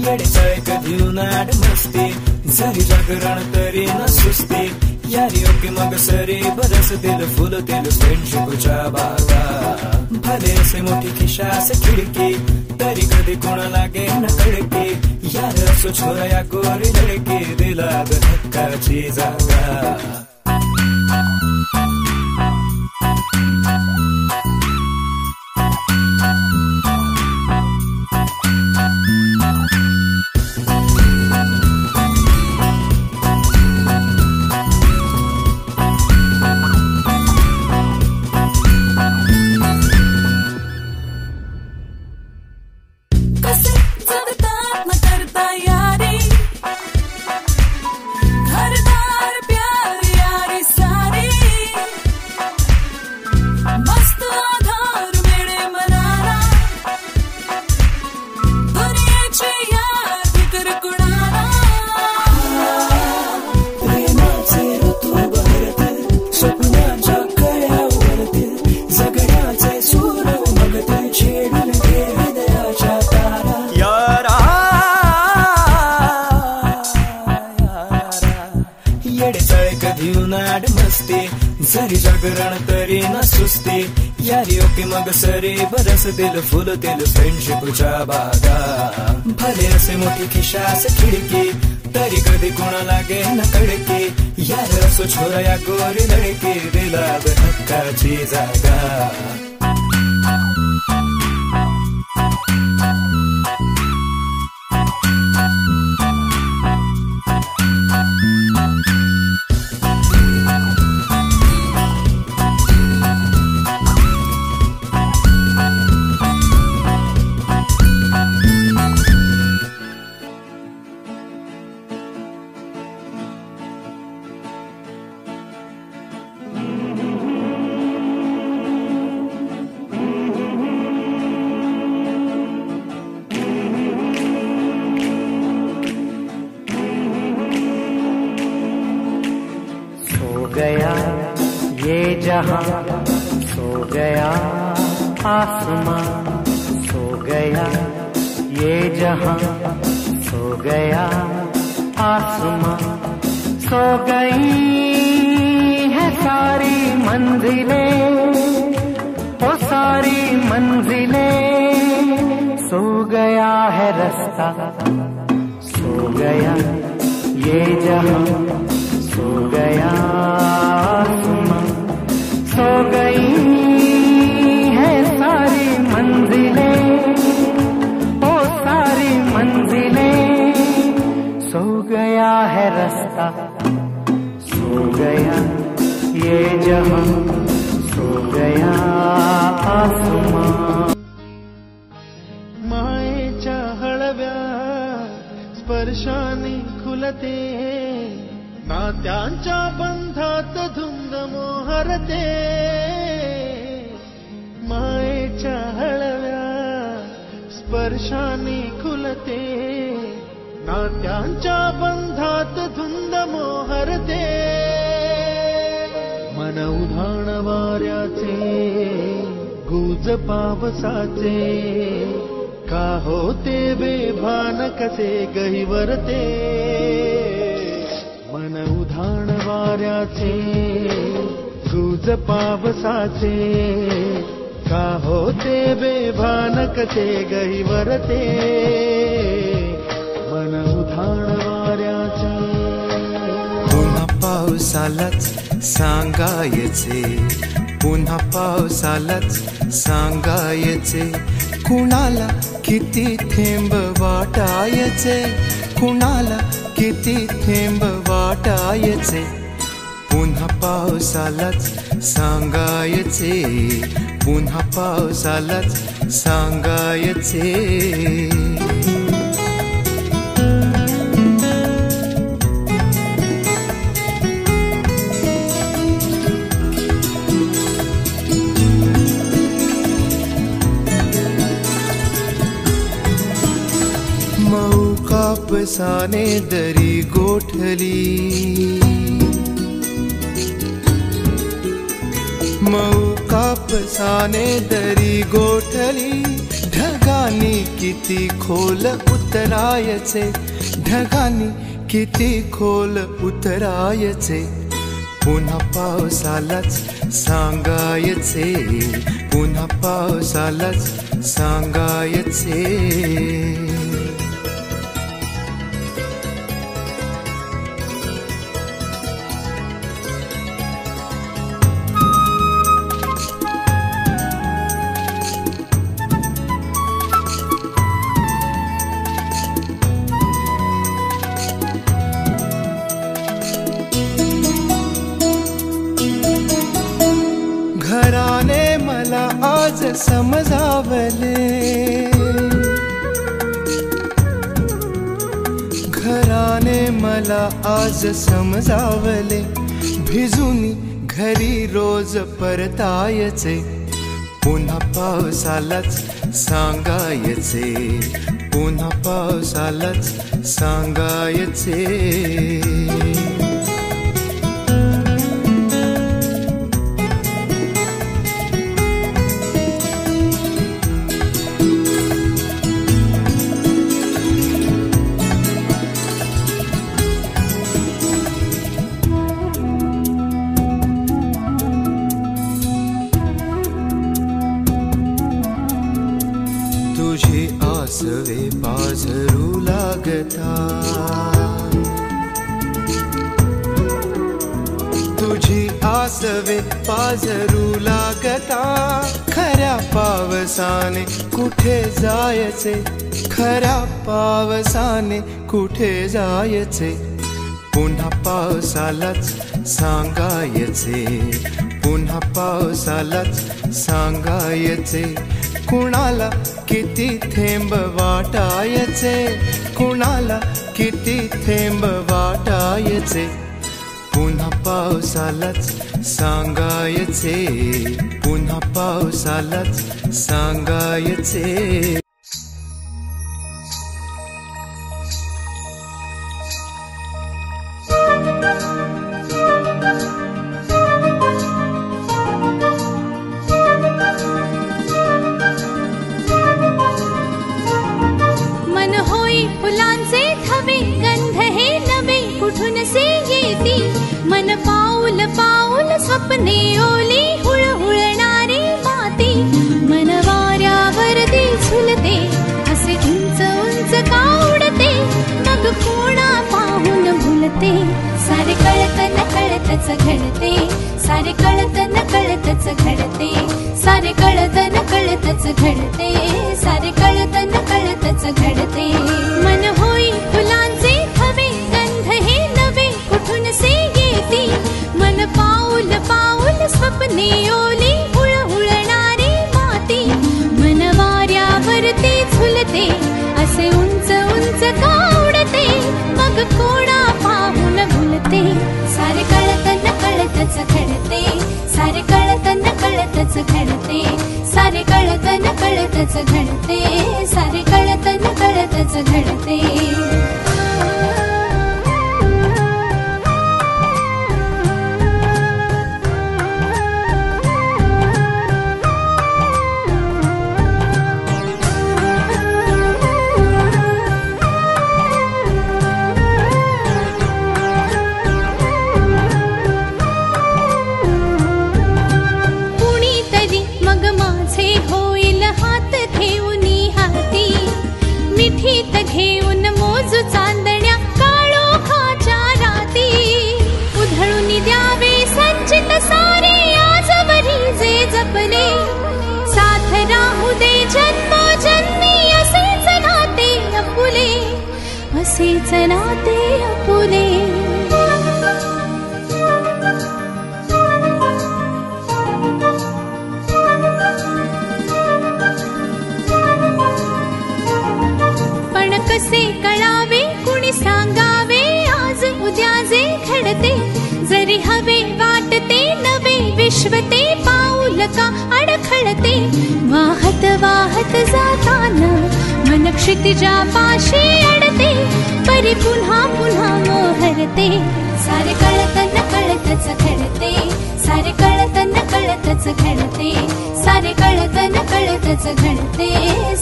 येडेचाळे कधी उन्हाळ मस्ती जरी जागरण तरी न सुस्ती यारी ओके मग सरी बरसतील फुलतील फ्रेंडशिपच्या बागा भले असे मोठी खिशास खिडकी तरी कधी कोण लागे न कळकी यार असो छोरा या गोरी लडकी दिला धक्काची जागा जरी जागरण तरी न सुस्ती यारी ओके मग सरी बरसतील फुलतील फ्रेंडशिपच्या बागा भले असे मोठी खिशास खिडकी तरी कधी कोण लागे न कळकी यार असो छोरा या गोरी लडकी दिला हक्काची जागा गया ये जहां सो गया आसमां सो गया ये जहां सो गया आसमां सो गई है सारी मंजिलें वो सारी मंजिलें सो गया है रास्ता सो गया ये जहां सो गया आसमां सो गई है सारी मंजिलें ओ सारी मंजिलें सो गया है रास्ता सो गया ये जहां सो गया आसमां मायेच्या हळव्या स्पर्शाने खुलते नात्यांच्या बंधात धुंद मोहरते मायेच्या हळव्या स्पर्शाने खुलते नात्यांच्या बंधात धुंद मोहरते मन उधाण वाऱ्याचे गुज पावसाचे का होते बेभान कसे गहिवरते मन उधाण वाऱ्याचे गुज पावसाचे का होते बेभान कसे गहिवरते मन उधाण वाऱ्याचे पुन्हा पावसालाच सांगायचे पुन्हा पावसालाच सांगायचे कुणाला किती थेंब वाटायचे कुणाला किती थेंब वाटायचे पुन्हा पावसालाच सांगायचे पुन्हा पावसालाच सांगायचे मऊ कापसाने दरी गोठली मऊ कापसाने दरी गोठली ढगानी किती खोल उतरायचे, ढगानी किती खोल उतरायचे, पुन्हा पावसालाच सांगायचे, पुन्हा पावसालाच सांगायचे. घराने मला आज समजावले, घराने मला आज समजावले, भिजूनी घरी रोज परतायचे, पुन्हा पावसालाच सांगायचे, पुन्हा पावसालाच सांगायचे. तुझी आसवे पाझरू लागता, तुझी आसवे पाझरू लागता, खऱ्या पावसाने कुठे जायचे, खऱ्या पावसाने कुठे जायचे, पुन्हा पावसालाच सांगायचे, पुन्हा पावसालाच सांगायचे. कुणाला किती थेंब वाटायचे, कुणाला किती थेंब वाटायचे, पुन्हा पावसालाच सांगायचे, पुन्हा पावसालाच सांगायचे. फुलांचे थवे गंध हे नवे कुठून से येती, मन पाऊल पाऊल स्वप्ने ओली हुळहुळणारी माती, मन वाऱ्यावरती झुलते असे उंच उंच का उडते, मग कोणा पाहून भुलते, सारे कळत न कळतच घडते, सारे कळत न कळतच घडते, सारे कळत न कळतच घडते, सारे कळत न कळतच घडते. मन होई फुलांचे थवे गंध हे नवे कुठून से येती, मन पाऊल पाऊल स्वप्ने ओली हुळहुळणारी माती, मन वाऱ्यावरती झुलते असे उंच उंच का उडते, मग कोणा पाहून भुलते, सारे कळत न कळतच घडते, सारे कळत न कळतच घडते, सारे कळत न कळतच घडते, सारे कळत न कळतच घडते. मिठीत घेऊन मोजू चांदण्या काळोखाच्या राती, उधळून द्यावे संचित सारे आजवरी जे जपले, साथ राहू दे जन्मोजन्मी असेच नाते आपुले, असेच नाते आपुले. कसे कळावे कुणी सांगावे आज उद्या जे घडते, जरी हवे वाटते नवे विश्व ते पाऊल का अडखळते, वाहत वाहत जाताना मन क्षितिजा पाशी अडते, परी पुन्हा पुन्हा मोहरते, सारे कळत न कळतच घडते, सारे कळत न कळत कळतच घडते, सारे कळत न कळतच घडते,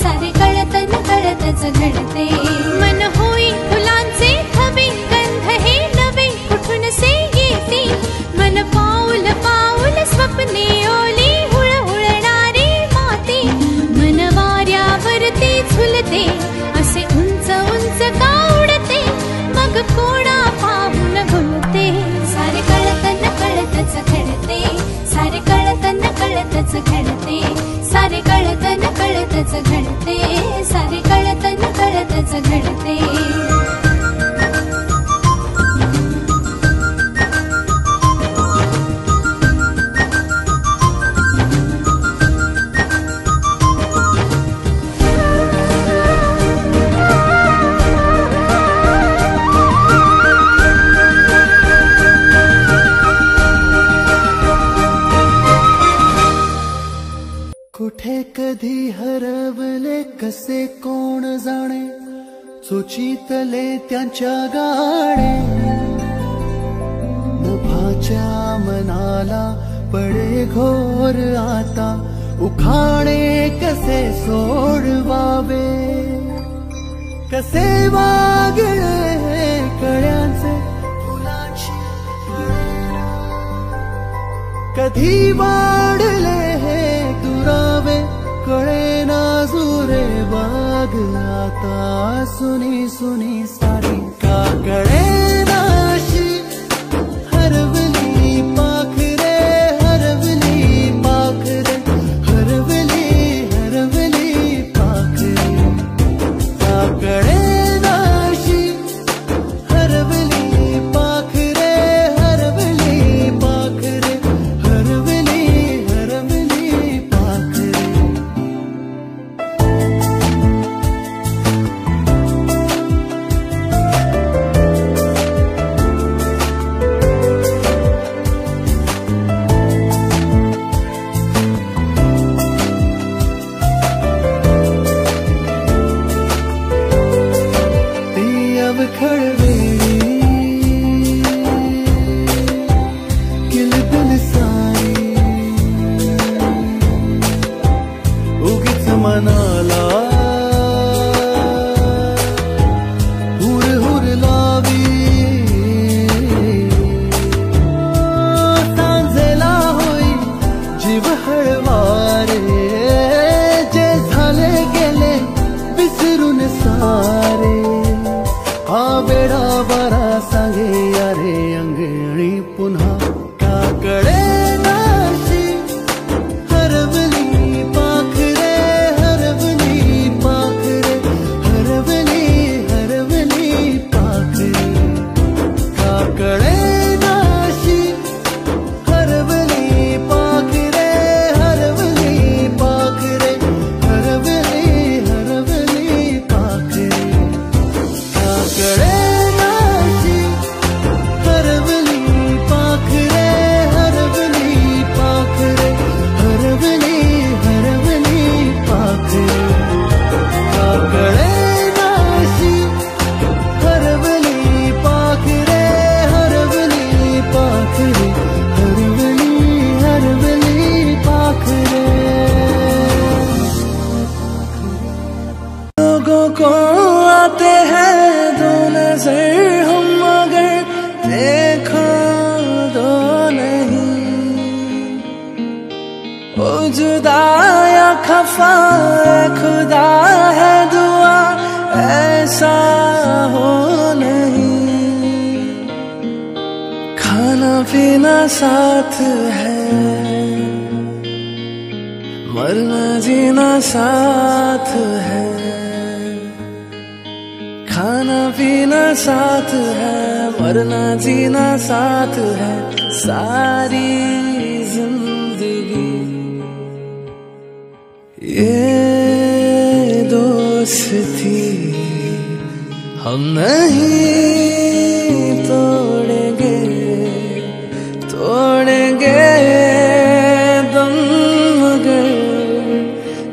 सारे कळत न कळतच घडते. मन होई फुलांचे थवे, गंध हे नवे कुठून से येते, मन पाऊल पाऊल स्वप्ने ओली हुळहुळणारी माती, मन वाऱ्यावरती झुलते असे उंच उंच का उडते, मग कोणा पाहून भुलते. सारे कळत न कळतच घडते, सारे कळत न कळतच घडते, सारे कळत न कळतच घडते, सारे कळत न कळतच घडते. कुठे कधी हरवले कसे कोण जाणे, सुचितले त्यांच्या गाणे. नभाच्या मनाला पडे घोर आता, उखाणे कसे सोडवावे, कसे वागळे कळ्यांचे फुलांची कधी वाढले हे दुरावे, कळे ना जुरे बाग आता सुनी सुनी सारी का कळे नाशी. हरवली पाखरे हरवली पाखरे हरवली हरवली पाखरे का कळे नाशी. हरवली पाखरे हरवली पाखरे हरवली हरवली पाखरे. ती अवखळवेळी किलबिल सारी, उगीच मनाला हुर हुर लावी. सांजेला होई जीव हळवारे, जे झाले गेले विसरून सारे. हा बेडा बरा सांगे यारे अंगणी पुन्हा का कळे नाशी. हरवली पाखरे हरवली पाखरे हरवली हरवली पाखरे का कळे नाशी. हरवली पाखरे हरवली पाखरे हरवली हरवली पाखरे का कळे नाशी. हरवली पाखरे हरवली पाखरे हरवली हरवली पाखरे का कळे नाशी. हरवली पाखरे हरवली पाखरे हरवली हरवली पाखरे. लोगों को आते हैं दो नजर हम, मगर देखो दो नहीं. ओ जुदा या खफा खुदा है दुआ ऐसा हो नहीं. खाना पीना साथ है, मरना जीना साथ है. खाना पीना साथ है, मरना जीना साथ है. सारी जिंदगी ये दोस्ती हम नहीं तोड़ेंगे, तोड़ेंगे दम मगर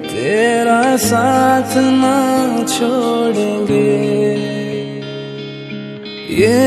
तेरा साथ ना छोड़ेंगे. ये